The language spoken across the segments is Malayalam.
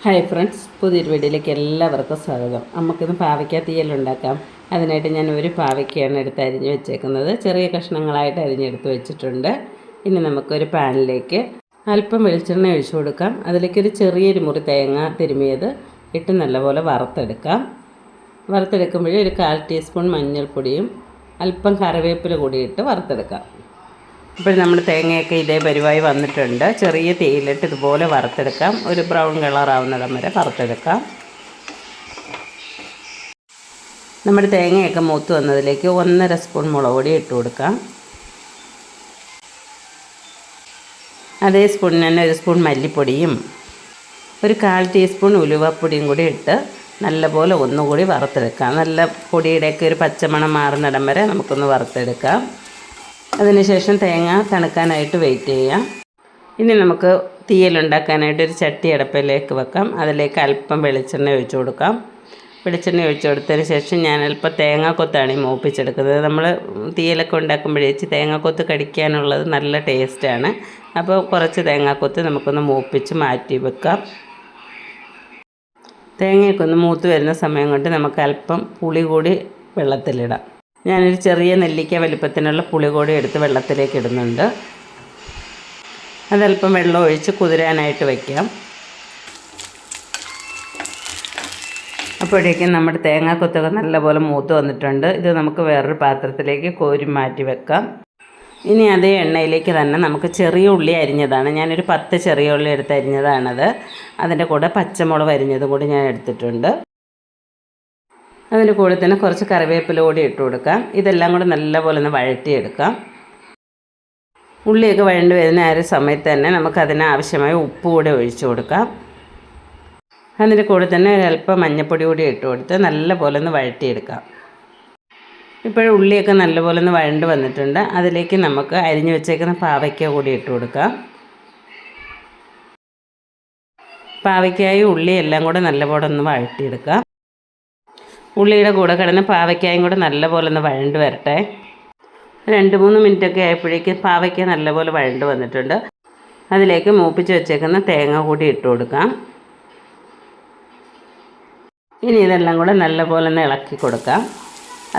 ഹായ് ഫ്രണ്ട്സ്, പുതിയൊരു വീഡിയോയിലേക്ക് എല്ലാവർക്കും സ്വാഗതം. നമുക്കിന്ന് പാവയ്ക്ക തീയലുണ്ടാക്കാം. അതിനായിട്ട് ഞാൻ ഒരു പാവയ്ക്കയാണ് എടുത്ത് അരിഞ്ഞ് വെച്ചേക്കുന്നത്. ചെറിയ കഷ്ണങ്ങളായിട്ട് അരിഞ്ഞെടുത്ത് വെച്ചിട്ടുണ്ട്. ഇനി നമുക്കൊരു പാനിലേക്ക് അല്പം വെളിച്ചെണ്ണ ഒഴിച്ചു കൊടുക്കാം. അതിലേക്കൊരു ചെറിയൊരു മുറി തേങ്ങ തിരുമിയത് ഇട്ട് നല്ലപോലെ വറുത്തെടുക്കാം. വറുത്തെടുക്കുമ്പോഴേ ഒരു 1/4 ടീസ്പൂൺ മഞ്ഞൾപ്പൊടിയും അല്പം കറിവേപ്പില കൂടി ഇട്ട് വറുത്തെടുക്കാം. ഇപ്പോൾ നമ്മുടെ തേങ്ങയൊക്കെ ഇതേ പരിവായി വന്നിട്ടുണ്ട്. ചെറിയ തീയിലിട്ട് ഇതുപോലെ വറുത്തെടുക്കാം. ഒരു ബ്രൗൺ കളറാവുന്നിടം വരെ വറുത്തെടുക്കാം. നമ്മുടെ തേങ്ങയൊക്കെ മൂത്ത് വന്നതിലേക്ക് 1.5 സ്പൂൺ മുളക് പൊടി ഇട്ട് കൊടുക്കാം. അതേ സ്പൂണിന് തന്നെ 1 സ്പൂൺ മല്ലിപ്പൊടിയും ഒരു 1/4 ടീസ്പൂൺ ഉലുവപ്പൊടിയും കൂടി ഇട്ട് നല്ലപോലെ ഒന്നുകൂടി വറുത്തെടുക്കാം. നല്ല പൊടിയുടെയൊക്കെ ഒരു പച്ചമണം മാറുന്നിടം വരെ നമുക്കൊന്ന് വറുത്തെടുക്കാം. അതിനുശേഷം തേങ്ങ തണുക്കാനായിട്ട് വെയിറ്റ് ചെയ്യാം. ഇനി നമുക്ക് തീയലുണ്ടാക്കാനായിട്ട് ഒരു ചട്ടി അടപ്പിലേക്ക് വെക്കാം. അതിലേക്ക് അല്പം വെളിച്ചെണ്ണ ഒഴിച്ചു കൊടുക്കാം. വെളിച്ചെണ്ണ ഒഴിച്ചു കൊടുത്തതിന് ശേഷം ഞാൻ അല്പം തേങ്ങാക്കൊത്താണ് മൂപ്പിച്ചെടുക്കുന്നത്. നമ്മൾ തീയലൊക്കെ ഉണ്ടാക്കുമ്പോഴേച്ച് തേങ്ങാക്കൊത്ത് കടിക്കാനുള്ളത് നല്ല ടേസ്റ്റാണ്. അപ്പോൾ കുറച്ച് തേങ്ങാക്കൊത്ത് നമുക്കൊന്ന് മൂപ്പിച്ച് മാറ്റി വെക്കാം. തേങ്ങയൊക്കെ ഒന്ന് മൂത്ത് വരുന്ന സമയം കൊണ്ട് നമുക്ക് അല്പം പുളി കൂടി വെള്ളത്തിലിടാം. ഞാനൊരു ചെറിയ നെല്ലിക്ക വലിപ്പത്തിനുള്ള പുളി കൂടി എടുത്ത് വെള്ളത്തിലേക്ക് ഇടുന്നുണ്ട്. അതല്പം വെള്ളം ഒഴിച്ച് കുതിരാനായിട്ട് വയ്ക്കാം. അപ്പോഴേക്കും നമ്മുടെ തേങ്ങാക്കൊത്തൊക്കെ നല്ലപോലെ മൂത്ത് വന്നിട്ടുണ്ട്. ഇത് നമുക്ക് വേറൊരു പാത്രത്തിലേക്ക് കോരി മാറ്റി വെക്കാം. ഇനി അതേ എണ്ണയിലേക്ക് തന്നെ നമുക്ക് ചെറിയ ഉള്ളി അരിഞ്ഞതാണ്. ഞാനൊരു 10 ചെറിയ ഉള്ളി എടുത്ത് അരിഞ്ഞതാണത്. അതിൻ്റെ കൂടെ പച്ചമുളക് അരിഞ്ഞതും കൂടി ഞാൻ എടുത്തിട്ടുണ്ട്. അതിൻ്റെ കൂടെ തന്നെ കുറച്ച് കറിവേപ്പില കൂടി ഇട്ട് കൊടുക്കാം. ഇതെല്ലാം കൂടെ നല്ലപോലെ ഒന്ന് വഴറ്റിയെടുക്കാം. ഉള്ളിയൊക്കെ വഴണ്ടി വരുന്ന ആ ഒരു സമയത്ത് തന്നെ നമുക്കതിന് ആവശ്യമായ ഉപ്പ് കൂടി ഒഴിച്ചു കൊടുക്കാം. അതിൻ്റെ കൂടെ തന്നെ ഒരല്പം മഞ്ഞൾപ്പൊടി കൂടി ഇട്ട് കൊടുത്ത് നല്ലപോലെ ഒന്ന് വഴറ്റിയെടുക്കാം. ഇപ്പോഴും ഉള്ളിയൊക്കെ നല്ലപോലെ ഒന്ന് വഴണ്ട് വന്നിട്ടുണ്ട്. അതിലേക്ക് നമുക്ക് അരിഞ്ഞു വെച്ചേക്കുന്ന പാവയ്ക്ക കൂടി ഇട്ട് കൊടുക്കാം. പാവയ്ക്കായും ഉള്ളി എല്ലാം കൂടെ നല്ലപോലെ ഒന്ന് വഴറ്റിയെടുക്കാം. ഉള്ളിയുടെ കൂടെ കിടന്ന് പാവയ്ക്കായും കൂടെ നല്ലപോലെ ഒന്ന് വഴണ്ട് വരട്ടെ. 2-3 മിനിറ്റൊക്കെ ആയപ്പോഴേക്കും പാവയ്ക്ക നല്ലപോലെ വഴണ്ട് വന്നിട്ടുണ്ട്. അതിലേക്ക് മൂപ്പിച്ച് വെച്ചേക്കുന്ന തേങ്ങ കൂടി ഇട്ട് കൊടുക്കാം. ഇനി ഇതെല്ലാം കൂടെ നല്ലപോലെ ഒന്ന് ഇളക്കി കൊടുക്കാം.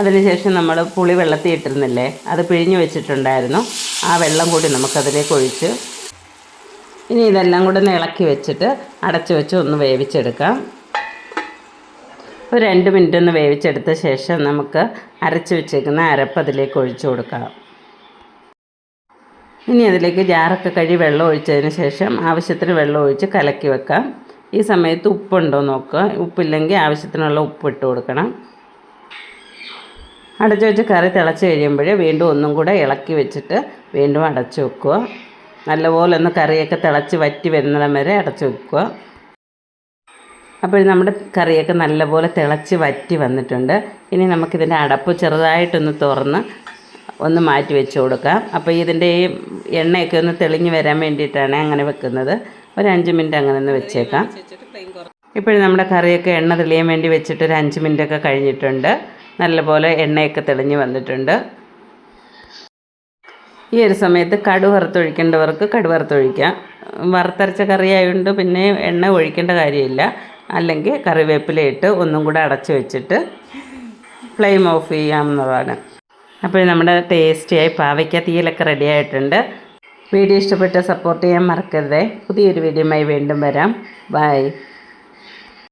അതിനുശേഷം നമ്മൾ പുളി വെള്ളത്തിൽ ഇട്ടിരുന്നില്ലേ, അത് പിഴിഞ്ഞ് വെച്ചിട്ടുണ്ടായിരുന്നു. ആ വെള്ളം കൂടി നമുക്കതിലേക്ക് ഒഴിച്ച് ഇനി ഇതെല്ലാം കൂടെ ഒന്ന് ഇളക്കി വെച്ചിട്ട് അടച്ചു വെച്ച് ഒന്ന് വേവിച്ചെടുക്കാം. ഒരു 2 മിനിറ്റ് ഒന്ന് വേവിച്ചെടുത്ത ശേഷം നമുക്ക് അരച്ച് വെച്ചേക്കുന്ന അരപ്പ് അതിലേക്ക് ഒഴിച്ചു കൊടുക്കാം. ഇനി അതിലേക്ക് ജാറൊക്കെ കഴുകി വെള്ളം ഒഴിച്ചതിന് ശേഷം ആവശ്യത്തിന് വെള്ളം ഒഴിച്ച് കലക്കി വെക്കാം. ഈ സമയത്ത് ഉപ്പുണ്ടോ നോക്കുക. ഉപ്പില്ലെങ്കിൽ ആവശ്യത്തിനുള്ള ഉപ്പ് ഇട്ട് കൊടുക്കണം. അടച്ചു വെച്ച് കറി തിളച്ച് കഴിയുമ്പോൾ വീണ്ടും ഒന്നും കൂടെ ഇളക്കി വെച്ചിട്ട് വീണ്ടും അടച്ചു വെക്കുക. നല്ലപോലെ ഒന്ന് കറിയൊക്കെ തിളച്ച് വറ്റി വരുന്നിടം വരെ അടച്ചു വെക്കുക. അപ്പോൾ നമ്മുടെ കറിയൊക്കെ നല്ലപോലെ തിളച്ച് വറ്റി വന്നിട്ടുണ്ട്. ഇനി നമുക്കിതിൻ്റെ അടപ്പ് ചെറുതായിട്ടൊന്ന് തുറന്ന് ഒന്ന് മാറ്റി വെച്ച് കൊടുക്കാം. അപ്പോൾ ഇതിൻ്റെ ഈ എണ്ണയൊക്കെ ഒന്ന് തെളിഞ്ഞ് വരാൻ വേണ്ടിയിട്ടാണ് അങ്ങനെ വെക്കുന്നത്. ഒരു 5 മിനിറ്റ് അങ്ങനെ ഒന്ന് വെച്ചേക്കാം. ഇപ്പോഴും നമ്മുടെ കറിയൊക്കെ എണ്ണ തെളിയാൻ വേണ്ടി വെച്ചിട്ട് ഒരു 5 മിനിറ്റൊക്കെ കഴിഞ്ഞിട്ടുണ്ട്. നല്ലപോലെ എണ്ണയൊക്കെ തെളിഞ്ഞ് വന്നിട്ടുണ്ട്. ഈ ഒരു സമയത്ത് കടുക് വറുത്തൊഴിക്കേണ്ടവർക്ക് കടുക് വറുത്തൊഴിക്കാം. വറുത്തരച്ച കറിയായതുകൊണ്ട് പിന്നെ എണ്ണ ഒഴിക്കേണ്ട കാര്യമില്ല. അല്ലെങ്കിൽ കറിവേപ്പില ഇട്ട് ഒന്നും കൂടെ അടച്ച് വെച്ചിട്ട് ഫ്ലെയിം ഓഫ് ചെയ്യാവുന്നതാണ്. അപ്പോൾ നമ്മുടെ ടേസ്റ്റിയായി പാവയ്ക്ക തീയലൊക്കെ റെഡി ആയിട്ടുണ്ട്. വീഡിയോ ഇഷ്ടപ്പെട്ട് സപ്പോർട്ട് ചെയ്യാൻ മറക്കരുതേ. പുതിയൊരു വീഡിയോയുമായി വീണ്ടും വരാം. ബൈ.